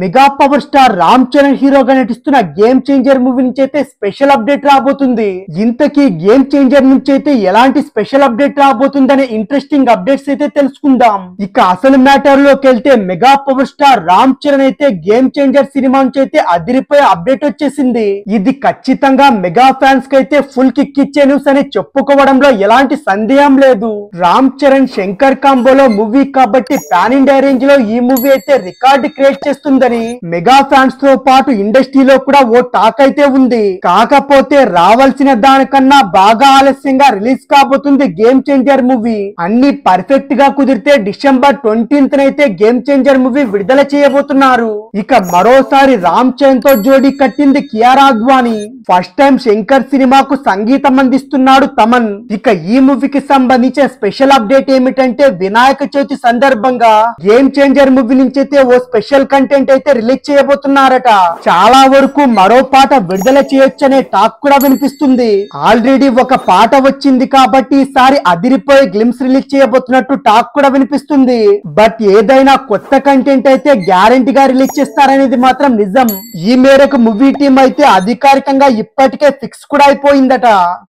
Mega power star Ram Charan హీరోగా నటిస్తున్న game changer movie నుంచి అయితే స్పెషల్ అప్డేట్ రాబోతుంది. ఇంతకీ గేమ్ చేంజర్ నుంచి అయితే ఎలాంటి స్పెషల్ అప్డేట్ రాబోతుందనే ఇంట్రెస్టింగ్ అప్డేట్స్ అయితే తెలుసుకుందాం. ఇక అసలు మ్యాటర్ లోకి వెళ్తే mega power star Ram Charan అయితే గేమ్ చేంజర్ సినిమా నుంచి అయితే అదిరిపోయే అప్డేట్ వచ్చేసింది. ఇది ఖచ్చితంగా మెగా ఫ్యాన్స్ కి అయితే ఫుల్ కిక్ ఇచ్చే న్యూస్ అని చెప్పుకోవడంలో ఎలాంటి సందేహం లేదు. రామ్ చరణ్ శంకర్ కాంబోలో మూవీ కాబట్టి పాన్ ఇండియా రేంజ్ లో ఈ మూవీ అయితే రికార్డ్ క్రియేట్ చేస్తుందని మెగా ఫ్యాన్స్ తో పాటు ఇండస్ట్రీలో కూడా ఓ టాక్ అయితే ఉంది. కాకపోతే రావాల్సిన దానికన్నా బాగా ఆలస్యంగా రిలీజ్ కాబోతుంది గేమ్ చేంజర్ మూవీ. అన్ని పర్ఫెక్ట్ గా కుదిరితే డిసెంబర్ 20th అయితే గేమ్ చేంజర్ మూవీ విడుదల చేయబోతున్నారు. ఇక మరోసారి రామ్ చరణ్ తో జోడీ కట్టింది కియారా అద్వానీ. ఫస్ట్ టైం శంకర్ సినిమాకు సంగీతం అందిస్తున్నాడు తమన్. ఇక ఈ మూవీకి సంబంధించిన స్పెషల్ అప్డేట్ ఏమిటంటే వినాయక చవితి సందర్భంగా గేమ్ చేంజర్ మూవీ నుంచి అయితే ఓ స్పెషల్ కంటెంట్ అయితే రిలీజ్ చేయబోతున్నారట. చాలా వరకు మరో పాట విడుదల చేయొచ్చనే టాక్ కూడా వినిపిస్తుంది. ఆల్రెడీ ఒక పాట వచ్చింది కాబట్టి ఈసారి అదిరిపోయే గ్లిమ్స్ రిలీజ్ చేయబోతున్నట్టు టాక్ కూడా వినిపిస్తుంది. బట్ ఏదైనా కొత్త కంటెంట్ అయితే గ్యారంటీగా రిలీజ్ చేస్తారనేది మాత్రం నిజం. ఈ మేరకు మూవీ టీం అయితే అధికారికంగా ఇప్పటికే ఫిక్స్ కూడా అయిపోయిందట.